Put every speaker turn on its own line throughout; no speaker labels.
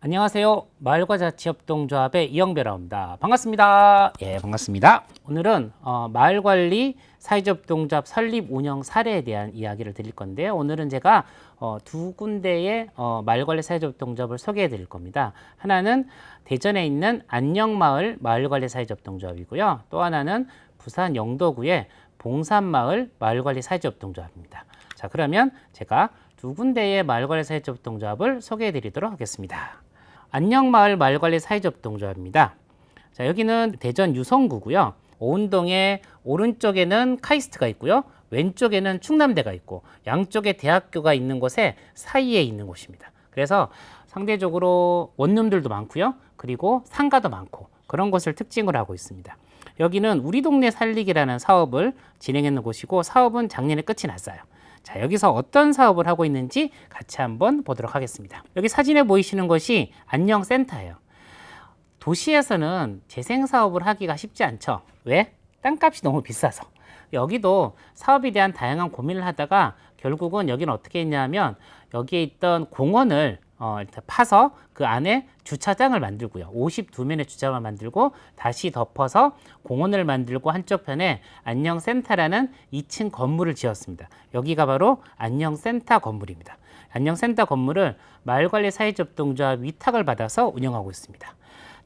안녕하세요. 마을과 자치협동조합의 이영배라입니다. 반갑습니다. 예, 반갑습니다. 오늘은 마을관리 사회자협동조합 설립 운영 사례에 대한 이야기를 드릴 건데요. 오늘은 제가 두 군데의 마을관리 사회자협동조합을 소개해 드릴 겁니다. 하나는 대전에 있는 안녕마을 마을관리 사회자협동조합이고요. 또 하나는 부산 영도구의 봉산마을 마을관리 사회자협동조합입니다. 자, 그러면 제가 두 군데의 마을관리 사회자협동조합을 소개해 드리도록 하겠습니다. 안녕마을 마을관리 사회자협동조합입니다. 자, 여기는 대전 유성구고요. 오운동의 오른쪽에는 카이스트가 있고요. 왼쪽에는 충남대가 있고 양쪽에 대학교가 있는 곳에 사이에 있는 곳입니다. 그래서 상대적으로 원룸들도 많고요. 그리고 상가도 많고 그런 곳을 특징으로 하고 있습니다. 여기는 우리 동네 살리기라는 사업을 진행했는 곳이고 사업은 작년에 끝이 났어요. 자, 여기서 어떤 사업을 하고 있는지 같이 한번 보도록 하겠습니다. 여기 사진에 보이시는 것이 안녕센터예요. 도시에서는 재생사업을 하기가 쉽지 않죠. 왜? 땅값이 너무 비싸서. 여기도 사업에 대한 다양한 고민을 하다가 결국은 여기는 어떻게 했냐면 여기에 있던 공원을 파서 그 안에 주차장을 만들고요. 52면의 주차장을 만들고 다시 덮어서 공원을 만들고 한쪽 편에 안녕센터라는 2층 건물을 지었습니다. 여기가 바로 안녕센터 건물입니다. 안녕센터 건물을 마을관리 사회자협동조합 위탁을 받아서 운영하고 있습니다.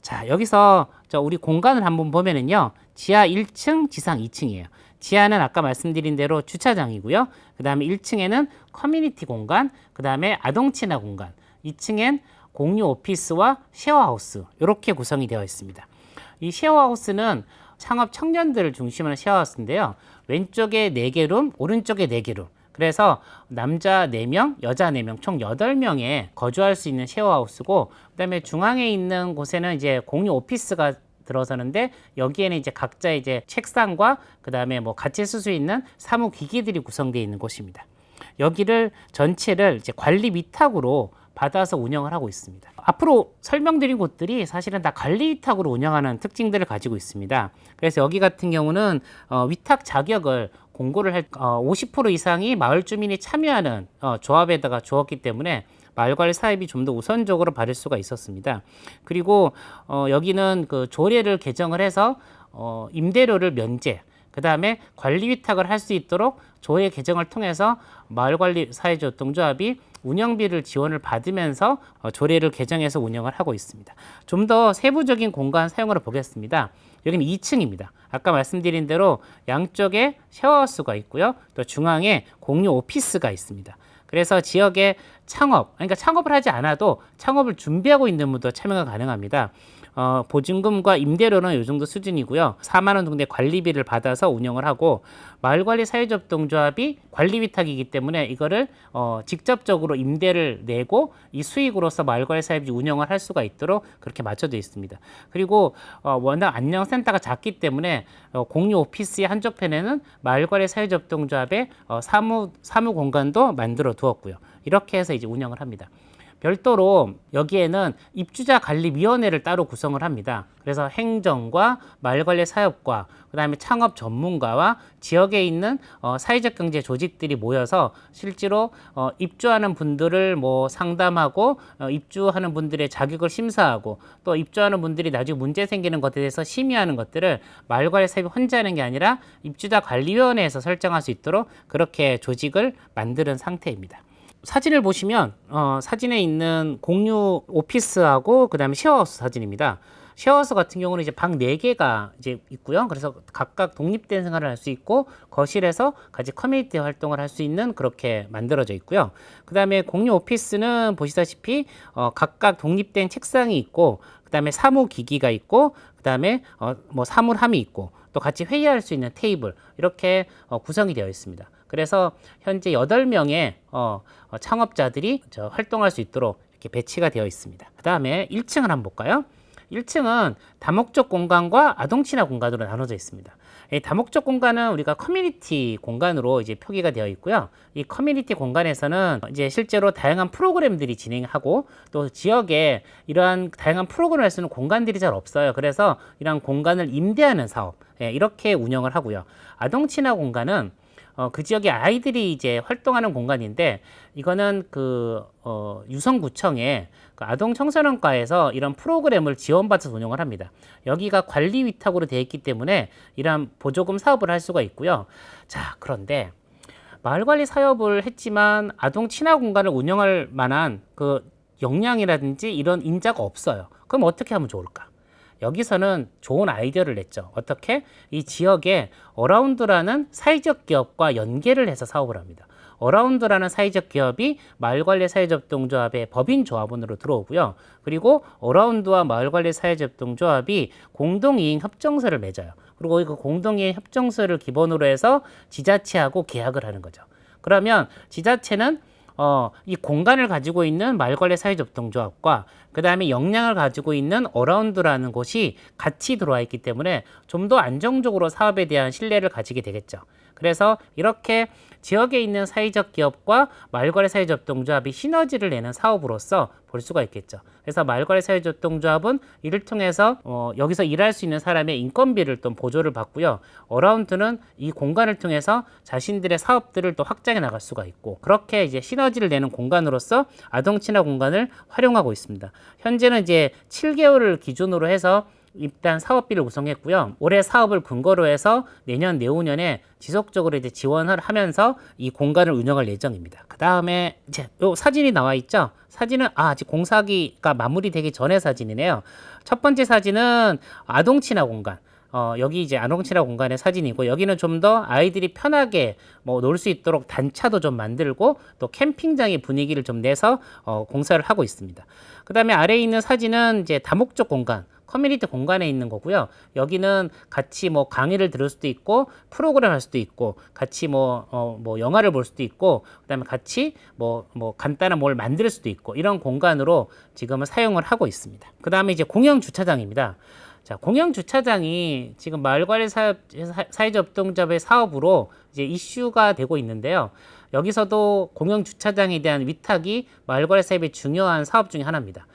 자, 여기서 우리 공간을 한번 보면은요. 지하 1층, 지상 2층이에요. 지하는 아까 말씀드린 대로 주차장이고요. 그 다음에 1층에는 커뮤니티 공간, 그 다음에 아동 친화 공간, 2층엔 공유 오피스와 쉐어하우스 이렇게 구성이 되어 있습니다. 이 쉐어하우스는 창업 청년들을 중심으로 쉐어하우스인데요. 왼쪽에 4개 룸, 오른쪽에 4개 룸. 그래서 남자 4명, 여자 4명, 총 8명에 거주할 수 있는 쉐어하우스고 그다음에 중앙에 있는 곳에는 이제 공유 오피스가 들어서는데 여기에는 이제 각자 이제 책상과 그다음에 뭐 같이 쓸 수 있는 사무 기기들이 구성되어 있는 곳입니다. 여기를 전체를 이제 관리 위탁으로 받아서 운영을 하고 있습니다. 앞으로 설명드린 곳들이 사실은 다 관리 위탁으로 운영하는 특징들을 가지고 있습니다. 그래서 여기 같은 경우는 위탁 자격을 공고를 할 50% 이상이 마을 주민이 참여하는 조합에다가 주었기 때문에 마을관리 사업이 좀 더 우선적으로 받을 수가 있었습니다. 그리고 여기는 그 조례를 개정을 해서 임대료를 면제, 그 다음에 관리 위탁을 할 수 있도록 조례 개정을 통해서 마을관리 사회자협동조합이 운영비를 지원을 받으면서 조례를 개정해서 운영을 하고 있습니다. 좀 더 세부적인 공간 사용을 보겠습니다. 여기는 2층입니다. 아까 말씀드린 대로 양쪽에 쉐어하우스가 있고요. 또 중앙에 공유 오피스가 있습니다. 그래서 지역에 그러니까 창업을 하지 않아도 창업을 준비하고 있는 분도 참여가 가능합니다. 보증금과 임대료는 이 정도 수준이고요. 4만 원 정도의 관리비를 받아서 운영을 하고 마을관리 사회자협동조합이 관리 위탁이기 때문에 이거를 직접적으로 임대를 내고 이 수익으로서 마을관리 사업이 운영을 할 수가 있도록 그렇게 맞춰져 있습니다. 그리고 워낙 안녕센터가 작기 때문에 공유 오피스의 한쪽 편에는 마을관리 사회자협동조합의 사무 공간도 만들어 두었고요. 이렇게 해서 이제 운영을 합니다. 별도로 여기에는 입주자 관리위원회를 따로 구성을 합니다. 그래서 행정과 마을관리 사업과 그다음에 창업 전문가와 지역에 있는 사회적 경제 조직들이 모여서 실제로 입주하는 분들을 뭐 상담하고 입주하는 분들의 자격을 심사하고 또 입주하는 분들이 나중에 문제 생기는 것에 대해서 심의하는 것들을 마을관리 사업이 혼자 하는 게 아니라 입주자 관리위원회에서 설정할 수 있도록 그렇게 조직을 만드는 상태입니다. 사진을 보시면 사진에 있는 공유 오피스하고 그다음에 쉐어하우스 사진입니다. 쉐어하우스 같은 경우는 이제 방 4개가 이제 있고요. 그래서 각각 독립된 생활을 할 수 있고 거실에서 같이 커뮤니티 활동을 할 수 있는 그렇게 만들어져 있고요. 그다음에 공유 오피스는 보시다시피 각각 독립된 책상이 있고 그다음에 사무 기기가 있고 그다음에 뭐 사물함이 있고 또 같이 회의할 수 있는 테이블 이렇게 구성이 되어 있습니다. 그래서 현재 8명의 창업자들이 활동할 수 있도록 이렇게 배치가 되어 있습니다. 그 다음에 1층을 한번 볼까요? 1층은 다목적 공간과 아동 친화 공간으로 나눠져 있습니다. 이 다목적 공간은 우리가 커뮤니티 공간으로 이제 표기가 되어 있고요. 이 커뮤니티 공간에서는 이제 실제로 다양한 프로그램들이 진행하고 또 지역에 이러한 다양한 프로그램을 할 수 있는 공간들이 잘 없어요. 그래서 이러한 공간을 임대하는 사업 이렇게 운영을 하고요. 아동 친화 공간은 그 지역의 아이들이 이제 활동하는 공간인데 이거는 유성구청에 그 아동청소년과에서 이런 프로그램을 지원받아서 운영을 합니다. 여기가 관리 위탁으로 되어 있기 때문에 이런 보조금 사업을 할 수가 있고요. 자, 그런데 마을관리 사업을 했지만 아동 친화 공간을 운영할 만한 그 역량이라든지 이런 인자가 없어요. 그럼 어떻게 하면 좋을까? 여기서는 좋은 아이디어를 냈죠. 어떻게? 이 지역에 어라운드라는 사회적 기업과 연계를 해서 사업을 합니다. 어라운드라는 사회적 기업이 마을관리 사회접동조합의 법인 조합원으로 들어오고요. 그리고 어라운드와 마을관리 사회접동조합이 공동이익 협정서를 맺어요. 그리고 그 공동이익 협정서를 기본으로 해서 지자체하고 계약을 하는 거죠. 그러면 지자체는 이 공간을 가지고 있는 마을관리 사회접동조합과 그 다음에 역량을 가지고 있는 어라운드라는 곳이 같이 들어와 있기 때문에 좀 더 안정적으로 사업에 대한 신뢰를 가지게 되겠죠. 그래서 이렇게 지역에 있는 사회적 기업과 마을관리 사회접동조합이 시너지를 내는 사업으로서 볼 수가 있겠죠. 그래서 마을관리 사회접동조합은 이를 통해서 여기서 일할 수 있는 사람의 인건비를 또 보조를 받고요. 어라운드는 이 공간을 통해서 자신들의 사업들을 또 확장해 나갈 수가 있고 그렇게 이제 시너지를 내는 공간으로서 아동 친화 공간을 활용하고 있습니다. 현재는 이제 7개월을 기준으로 해서 일단 사업비를 구성했고요. 올해 사업을 근거로 해서 내년, 내후년에 지속적으로 이제 지원을 하면서 이 공간을 운영할 예정입니다. 그 다음에 이제 요 사진이 나와 있죠. 사진은 아직 공사기가 마무리되기 전의 사진이네요. 첫 번째 사진은 아동 친화 공간. 여기 이제 아동 친화 공간의 사진이고 여기는 좀 더 아이들이 편하게 놀 수 있도록 단차도 좀 만들고 또 캠핑장의 분위기를 좀 내서 공사를 하고 있습니다. 그 다음에 아래에 있는 사진은 이제 다목적 공간. 커뮤니티 공간에 있는 거고요. 여기는 같이 강의를 들을 수도 있고 프로그램 할 수도 있고 같이 영화를 볼 수도 있고 그다음에 같이 간단한 뭘 만들 수도 있고 이런 공간으로 지금은 사용을 하고 있습니다. 그다음에 이제 공영 주차장입니다. 자, 공영 주차장이 지금 마을관리 사회접동조합의 사업으로 이제 이슈가 되고 있는데요. 여기서도 공영 주차장에 대한 위탁이 마을관리 사업의 중요한 사업 중에 하나입니다.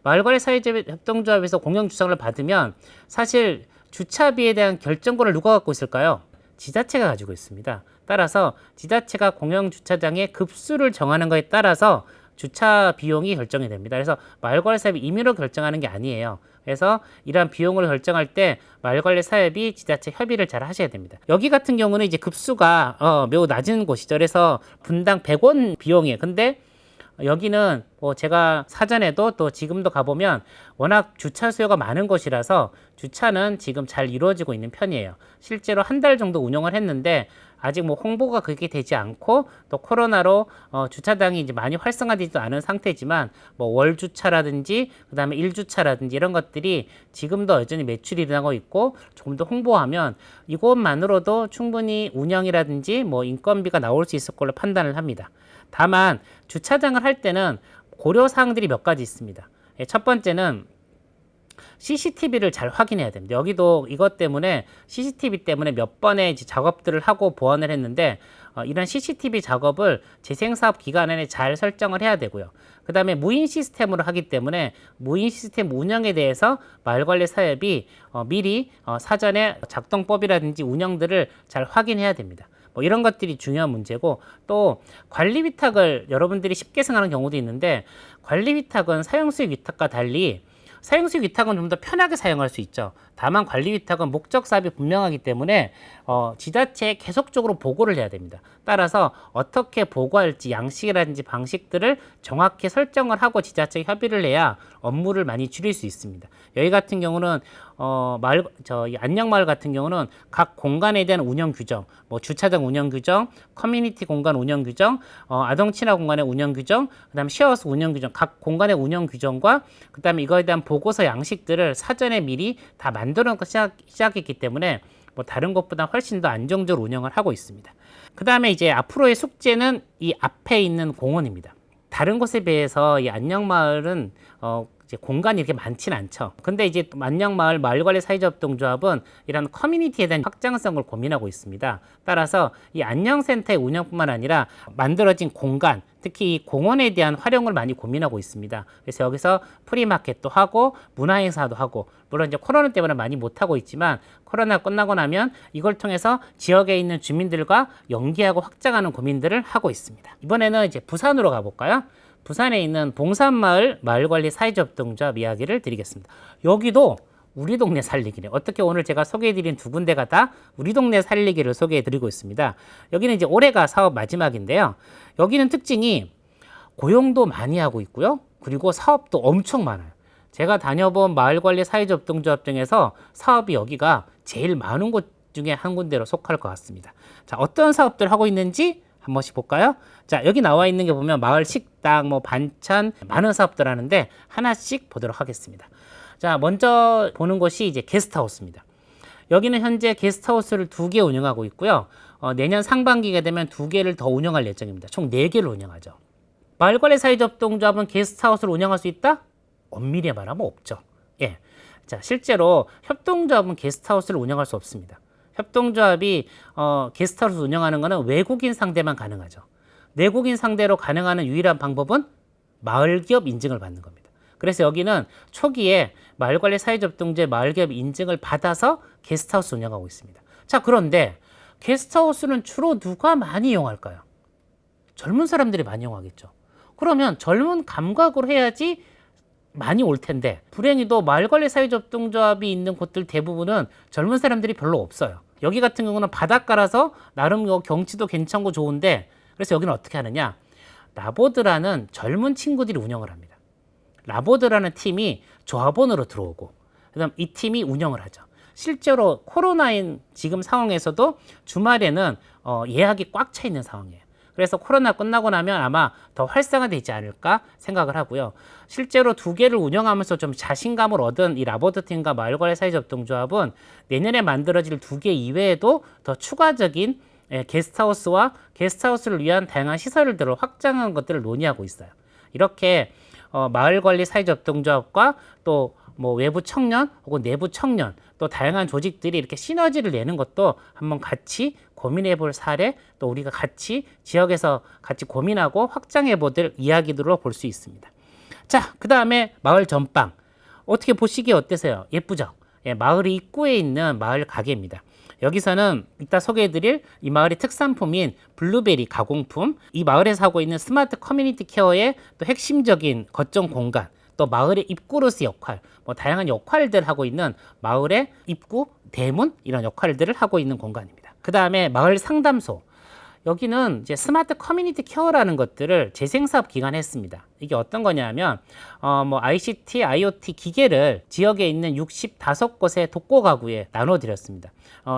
마을관리 사회접동조합에서 공영 주차장을 받으면 사실 주차비에 대한 결정권을 누가 갖고 있을까요? 지자체가 가지고 있습니다. 따라서 지자체가 공영 주차장의 급수를 정하는 것에 따라서 주차 비용이 결정이 됩니다. 그래서 마을관리 사업이 임의로 결정하는 게 아니에요. 그래서 이러한 비용을 결정할 때 마을관리 사업이 지자체 협의를 잘 하셔야 됩니다. 여기 같은 경우는 이제 급수가 매우 낮은 곳이죠. 그래서 분당 100원 비용이에요. 근데 여기는 제가 사전에도 또 지금도 가보면 워낙 주차 수요가 많은 곳이라서 주차는 지금 잘 이루어지고 있는 편이에요. 실제로 한 달 정도 운영을 했는데 아직 홍보가 그렇게 되지 않고 또 코로나로 주차장이 이제 많이 활성화되지도 않은 상태지만 월 주차라든지 그다음에 일 주차라든지 이런 것들이 지금도 여전히 매출이 일어나고 있고 조금 더 홍보하면 이곳만으로도 충분히 운영이라든지 인건비가 나올 수 있을 걸로 판단을 합니다. 다만 주차장을 할 때는 고려 사항들이 몇 가지 있습니다. 첫 번째는 CCTV를 잘 확인해야 됩니다. 여기도 이것 때문에 CCTV 때문에 몇 번의 이제 작업들을 하고 보완을 했는데 이런 CCTV 작업을 재생사업 기간 안에 잘 설정을 해야 되고요. 그 다음에 무인 시스템으로 하기 때문에 무인 시스템 운영에 대해서 마을관리 사업이 미리 사전에 작동법이라든지 운영들을 잘 확인해야 됩니다. 이런 것들이 중요한 문제고 또 관리 위탁을 여러분들이 쉽게 생각하는 경우도 있는데 관리 위탁은 사용수익 위탁과 달리 사용수익 위탁은 좀 더 편하게 사용할 수 있죠. 다만 관리 위탁은 목적 사업이 분명하기 때문에 지자체에 계속적으로 보고를 해야 됩니다. 따라서 어떻게 보고할지 양식이라든지 방식들을 정확히 설정을 하고 지자체에 협의를 해야 업무를 많이 줄일 수 있습니다. 여기 같은 경우는 안녕마을 같은 경우는 각 공간에 대한 운영 규정, 주차장 운영 규정, 커뮤니티 공간 운영 규정, 아동 친화 공간의 운영 규정, 그다음에 쉐어하우스 운영 규정, 각 공간의 운영 규정과 그다음에 이거에 대한 보고서 양식들을 사전에 미리 다 만들어 놓고 시작했기 때문에 다른 것보다 훨씬 더 안정적으로 운영을 하고 있습니다. 그다음에 이제 앞으로의 숙제는 이 앞에 있는 공원입니다. 다른 곳에 비해서 이 안녕마을은 이제 공간이 이렇게 많지는 않죠. 근데 이제 안녕마을 마을관리 사회조합동조합은 이런 커뮤니티에 대한 확장성을 고민하고 있습니다. 따라서 이 안녕센터의 운영뿐만 아니라 만들어진 공간, 특히 이 공원에 대한 활용을 많이 고민하고 있습니다. 그래서 여기서 프리마켓도 하고 문화행사도 하고, 물론 이제 코로나 때문에 많이 못하고 있지만 코로나 끝나고 나면 이걸 통해서 지역에 있는 주민들과 연계하고 확장하는 고민들을 하고 있습니다. 이번에는 이제 부산으로 가볼까요? 부산에 있는 봉산마을 마을관리 사회조합동조합 이야기를 드리겠습니다. 여기도 우리 동네 살리기네. 어떻게 오늘 제가 소개해드린 두 군데가 다 우리 동네 살리기를 소개해드리고 있습니다. 여기는 이제 올해가 사업 마지막인데요. 여기는 특징이 고용도 많이 하고 있고요. 그리고 사업도 엄청 많아요. 제가 다녀본 마을관리 사회조합동조합 중에서 사업이 여기가 제일 많은 곳 중에 한 군데로 속할 것 같습니다. 자, 어떤 사업들 하고 있는지 한 번씩 볼까요? 자, 여기 나와 있는 게 보면 마을 식당, 뭐 반찬, 많은 사업들 하는데 하나씩 보도록 하겠습니다. 자, 먼저 보는 곳이 이제 게스트하우스입니다. 여기는 현재 게스트하우스를 2개 운영하고 있고요. 내년 상반기가 되면 2개를 더 운영할 예정입니다. 총 4개를 운영하죠. 마을관리 사회조합동조합은 게스트하우스를 운영할 수 있다? 엄밀히 말하면 없죠. 예. 자, 실제로 협동조합은 게스트하우스를 운영할 수 없습니다. 협동조합이 게스트하우스 운영하는 것은 외국인 상대만 가능하죠. 내국인 상대로 가능한 유일한 방법은 마을기업 인증을 받는 겁니다. 그래서 여기는 초기에 마을관리 사회조합동조의 마을기업 인증을 받아서 게스트하우스 운영하고 있습니다. 자, 그런데 게스트하우스는 주로 누가 많이 이용할까요? 젊은 사람들이 많이 이용하겠죠. 그러면 젊은 감각으로 해야지 많이 올 텐데, 불행히도 마을관리 사회조합동조합이 있는 곳들 대부분은 젊은 사람들이 별로 없어요. 여기 같은 경우는 바닷가라서 나름 경치도 괜찮고 좋은데, 그래서 여기는 어떻게 하느냐, 라보드라는 젊은 친구들이 운영을 합니다. 라보드라는 팀이 조합원으로 들어오고, 그다음 이 팀이 운영을 하죠. 실제로 코로나인 지금 상황에서도 주말에는 예약이 꽉 차 있는 상황이에요. 그래서 코로나 끝나고 나면 아마 더 활성화되지 않을까 생각을 하고요. 실제로 2개를 운영하면서 좀 자신감을 얻은 이 라보드 팀과 마을관리 사회조합동조합은 내년에 만들어질 2개 이외에도 더 추가적인 게스트하우스와 게스트하우스를 위한 다양한 시설들을 확장하는 것들을 논의하고 있어요. 이렇게 마을관리 사회조합동조합과 또 뭐 외부 청년 혹은 내부 청년 또 다양한 조직들이 이렇게 시너지를 내는 것도 한번 같이 고민해 볼 사례, 또 우리가 같이 지역에서 같이 고민하고 확장해 보들 이야기들로 볼 수 있습니다. 자, 그 다음에 마을 전방. 어떻게 보시기에 어때서요? 예쁘죠? 예, 마을 입구에 있는 마을 가게입니다. 여기서는 이따 소개해드릴 이 마을의 특산품인 블루베리 가공품, 이 마을에서 하고 있는 스마트 커뮤니티 케어의 또 핵심적인 거점 공간, 또 마을의 입구로서의 역할, 뭐 다양한 역할들을 하고 있는 마을의 입구, 대문 이런 역할들을 하고 있는 공간입니다. 그 다음에 마을 상담소. 여기는 이제 스마트 커뮤니티 케어라는 것들을 재생사업 기간에 했습니다. 이게 어떤 거냐면 뭐 ICT, IoT 기계를 지역에 있는 65곳의 독거 가구에 나눠드렸습니다.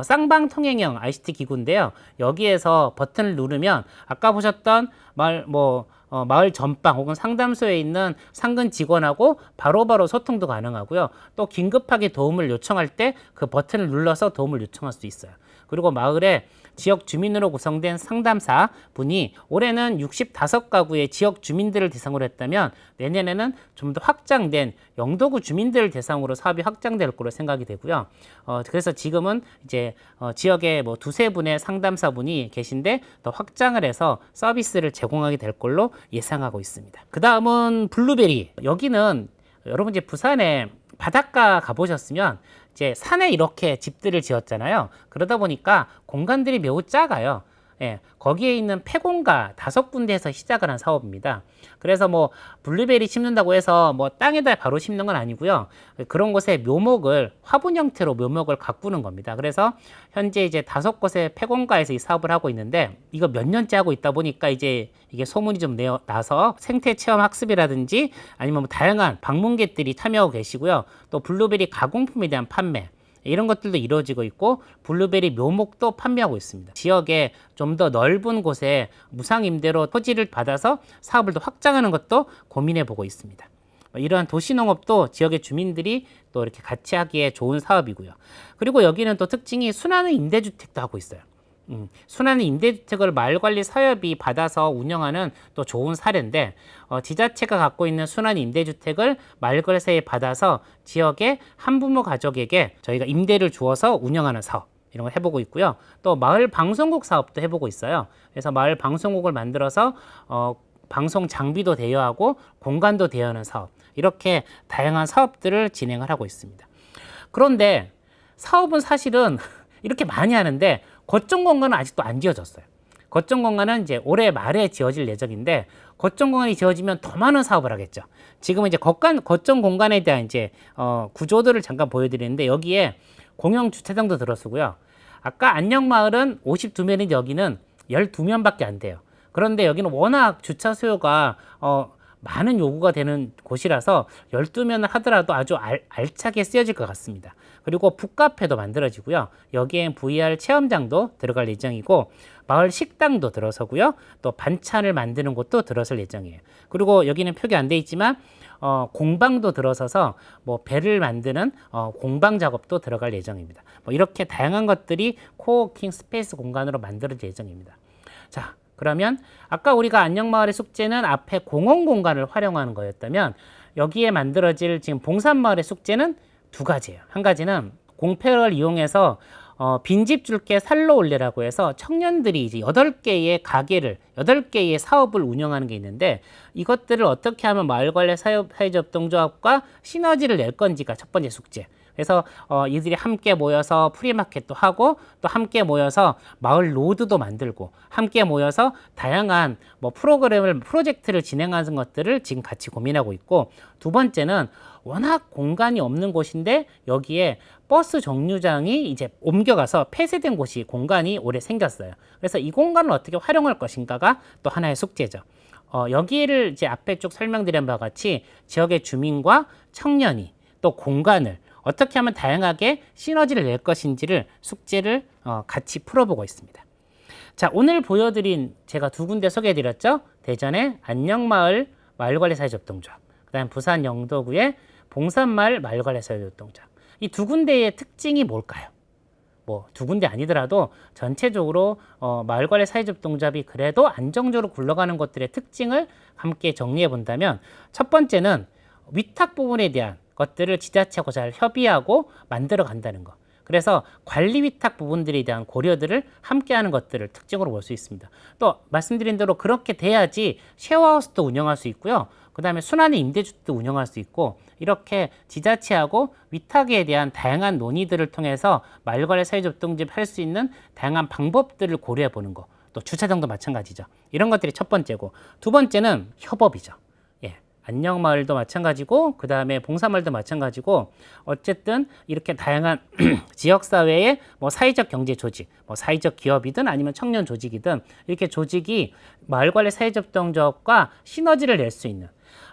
쌍방통행형 ICT 기구인데요. 여기에서 버튼을 누르면 아까 보셨던 마을 전방 혹은 상담소에 있는 상근 직원하고 바로바로 소통도 가능하고요. 또 긴급하게 도움을 요청할 때 그 버튼을 눌러서 도움을 요청할 수 있어요. 그리고 마을에 지역 주민으로 구성된 상담사 분이 올해는 65가구의 지역 주민들을 대상으로 했다면 내년에는 좀 더 확장된 영도구 주민들을 대상으로 사업이 확장될 거로 생각이 되고요. 그래서 지금은 이제 지역에 뭐 2-3분의 상담사 분이 계신데 더 확장을 해서 서비스를 제공하게 될 걸로 예상하고 있습니다. 그 다음은 블루베리. 여기는 여러분 이제 부산에 바닷가 가보셨으면 이제 산에 이렇게 집들을 지었잖아요. 그러다 보니까 공간들이 매우 작아요. 예, 거기에 있는 폐공가 5군데에서 시작을 한 사업입니다. 그래서 뭐 블루베리 심는다고 해서 뭐 땅에다 바로 심는 건 아니고요. 그런 곳에 묘목을 화분 형태로 묘목을 가꾸는 겁니다. 그래서 현재 이제 5곳의 폐공가에서 이 사업을 하고 있는데 이거 몇 년째 하고 있다 보니까 이제 이게 소문이 좀 나서 생태 체험 학습이라든지 아니면 뭐 다양한 방문객들이 참여하고 계시고요. 또 블루베리 가공품에 대한 판매 이런 것들도 이루어지고 있고 블루베리 묘목도 판매하고 있습니다. 지역에 좀 더 넓은 곳에 무상임대로 토지를 받아서 사업을 더 확장하는 것도 고민해 보고 있습니다. 이러한 도시농업도 지역의 주민들이 또 이렇게 같이 하기에 좋은 사업이고요. 그리고 여기는 또 특징이 순환의 임대주택도 하고 있어요. 순환 임대주택을 마을관리 사업이 받아서 운영하는 또 좋은 사례인데 지자체가 갖고 있는 순환 임대주택을 마을관리사에 받아서 지역의 한부모 가족에게 저희가 임대를 주어서 운영하는 사업 이런 거 해보고 있고요. 또 마을 방송국 사업도 해보고 있어요. 그래서 마을 방송국을 만들어서 방송 장비도 대여하고 공간도 대여하는 사업 이렇게 다양한 사업들을 진행을 하고 있습니다. 그런데 사업은 사실은 이렇게 많이 하는데 거점 공간은 아직도 안 지어졌어요. 거점 공간은 이제 올해 말에 지어질 예정인데 거점 공간이 지어지면 더 많은 사업을 하겠죠. 지금은 이제 거점 공간에 대한 이제 구조들을 잠깐 보여드리는데 여기에 공영 주차장도 들어서고요. 아까 안녕마을은 52면인데 여기는 12면밖에 안 돼요. 그런데 여기는 워낙 주차 수요가 많은 요구가 되는 곳이라서 12면을 하더라도 아주 알차게 쓰여질 것 같습니다. 그리고 북카페도 만들어지고요. 여기엔 VR 체험장도 들어갈 예정이고 마을 식당도 들어서고요. 또 반찬을 만드는 곳도 들어설 예정이에요. 그리고 여기는 표기 안 돼 있지만 공방도 들어서서 뭐 배를 만드는 공방 작업도 들어갈 예정입니다. 뭐 이렇게 다양한 것들이 코워킹 스페이스 공간으로 만들어질 예정입니다. 자, 그러면 아까 우리가 안녕마을의 숙제는 앞에 공원 공간을 활용하는 거였다면 여기에 만들어질 지금 봉산마을의 숙제는 두 가지예요. 한 가지는 공패를 이용해서 빈집 줄게 살로 올래라고 해서 청년들이 이제 8개의 가게를 8개의 사업을 운영하는 게 있는데 이것들을 어떻게 하면 마을관리 사회접동조합과 시너지를 낼 건지가 첫 번째 숙제. 그래서 이들이 함께 모여서 프리마켓도 하고 또 함께 모여서 마을 로드도 만들고 함께 모여서 다양한 뭐 프로젝트를 진행하는 것들을 지금 같이 고민하고 있고 두 번째는 워낙 공간이 없는 곳인데 여기에 버스 정류장이 이제 옮겨가서 폐쇄된 곳이 공간이 올해 생겼어요. 그래서 이 공간을 어떻게 활용할 것인가가 또 하나의 숙제죠. 여기를 이제 앞에 쭉 설명드린 바와 같이 지역의 주민과 청년이 또 공간을 어떻게 하면 다양하게 시너지를 낼 것인지를 숙제를 같이 풀어보고 있습니다. 자, 오늘 보여드린 제가 두 군데 소개해드렸죠. 대전의 안녕마을 마을관리사회접동조합, 그 다음 부산 영도구의 봉산마을 마을관리사회접동조합. 이 두 군데의 특징이 뭘까요? 뭐 두 군데 아니더라도 전체적으로 마을관리사회접동조합이 그래도 안정적으로 굴러가는 것들의 특징을 함께 정리해 본다면 첫 번째는 위탁 부분에 대한 것들을 지자체하고 잘 협의하고 만들어 간다는 것. 그래서 관리 위탁 부분들에 대한 고려들을 함께하는 것들을 특징으로 볼 수 있습니다. 또 말씀드린 대로 그렇게 돼야지 쉐어하우스도 운영할 수 있고요. 그 다음에 순환의 임대주택도 운영할 수 있고 이렇게 지자체하고 위탁에 대한 다양한 논의들을 통해서 마을관리 사회접동조합 할 수 있는 다양한 방법들을 고려해 보는 거. 또 주차장도 마찬가지죠. 이런 것들이 첫 번째고 두 번째는 협업이죠. 안녕마을도 마찬가지고 그 다음에 봉사마을도 마찬가지고 어쨌든 이렇게 다양한 지역사회의 뭐 사회적 경제 조직, 뭐 사회적 기업이든 아니면 청년 조직이든 이렇게 조직이 마을관리 사회접동조합과 시너지를 낼 수 있는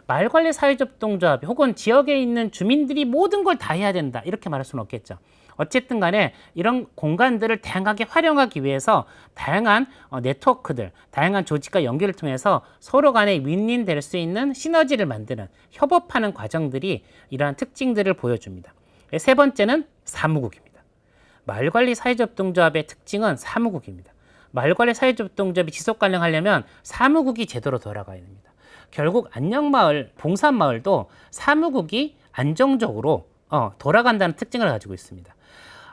마을관리 사회접동조합 혹은 지역에 있는 주민들이 모든 걸 다 해야 된다 이렇게 말할 수는 없겠죠. 어쨌든 간에 이런 공간들을 다양하게 활용하기 위해서 다양한 네트워크들, 다양한 조직과 연결을 통해서 서로 간에 윈윈 될 수 있는 시너지를 만드는 협업하는 과정들이 이러한 특징들을 보여줍니다. 세 번째는 사무국입니다. 마을관리 사회접동조합의 특징은 사무국입니다. 마을관리 사회접동조합이 지속 가능하려면 사무국이 제대로 돌아가야 됩니다. 결국 안녕마을, 봉산마을도 사무국이 안정적으로 돌아간다는 특징을 가지고 있습니다.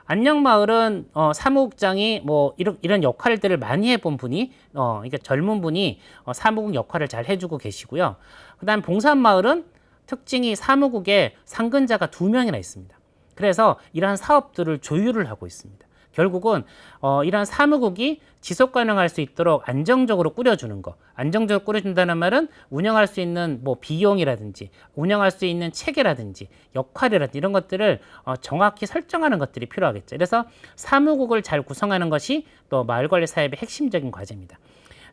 안녕마을은 사무국장이 뭐 이런 역할들을 많이 해본 분이 그러니까 젊은 분이 사무국 역할을 잘 해주고 계시고요. 그다음 봉산마을은 특징이 사무국에 상근자가 2명이나 있습니다. 그래서 이러한 사업들을 조율을 하고 있습니다. 결국은 이러한 사무국이 지속 가능할 수 있도록 안정적으로 꾸려주는 거. 안정적으로 꾸려준다는 말은 운영할 수 있는 뭐 비용이라든지 운영할 수 있는 체계라든지 역할이라든지 이런 것들을 정확히 설정하는 것들이 필요하겠죠. 그래서 사무국을 잘 구성하는 것이 또 마을관리 사업의 핵심적인 과제입니다.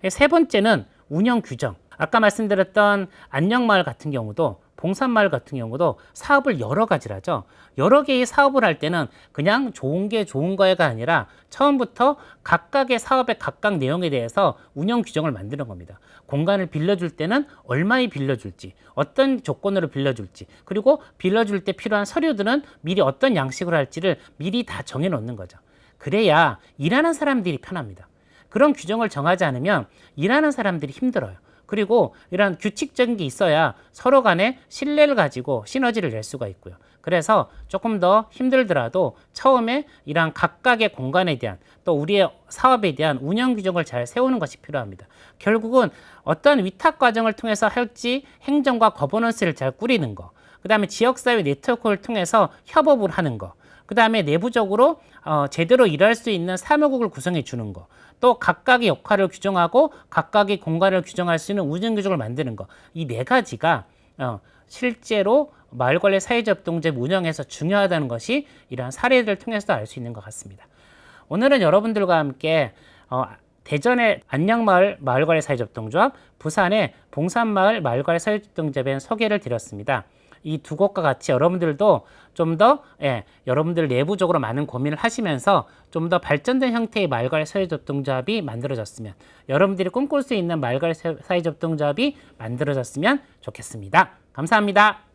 세 번째는 운영 규정. 아까 말씀드렸던 안녕마을 같은 경우도 봉산마을 같은 경우도 사업을 여러 가지를 하죠. 여러 개의 사업을 할 때는 그냥 좋은 게 좋은 거가 아니라 처음부터 각각의 사업의 각각 내용에 대해서 운영 규정을 만드는 겁니다. 공간을 빌려줄 때는 얼마에 빌려줄지, 어떤 조건으로 빌려줄지, 그리고 빌려줄 때 필요한 서류들은 미리 어떤 양식으로 할지를 미리 다 정해놓는 거죠. 그래야 일하는 사람들이 편합니다. 그런 규정을 정하지 않으면 일하는 사람들이 힘들어요. 그리고 이런 규칙적인 게 있어야 서로 간에 신뢰를 가지고 시너지를 낼 수가 있고요. 그래서 조금 더 힘들더라도 처음에 이러한 각각의 공간에 대한 또 우리의 사업에 대한 운영 규정을 잘 세우는 것이 필요합니다. 결국은 어떤 위탁 과정을 통해서 할지 행정과 거버넌스를 잘 꾸리는 거, 그 다음에 지역사회 네트워크를 통해서 협업을 하는 거, 그 다음에 내부적으로 제대로 일할 수 있는 사무국을 구성해 주는 거, 또 각각의 역할을 규정하고 각각의 공간을 규정할 수 있는 운영 규정을 만드는 거, 이 네 가지가 실제로 마을관리 사회접동제 운영에서 중요하다는 것이 이러한 사례들을 통해서 알 수 있는 것 같습니다. 오늘은 여러분들과 함께 대전의 안녕마을 마을관리 사회접동조합, 부산의 봉산마을 마을관리 사회접동조합의 소개를 드렸습니다. 이 두 곳과 같이 여러분들도 좀 더 여러분들 내부적으로 많은 고민을 하시면서 좀 더 발전된 형태의 마을관리 사회접동조합이 만들어졌으면, 여러분들이 꿈꿀 수 있는 마을관리 사회접동조합이 만들어졌으면 좋겠습니다. 감사합니다.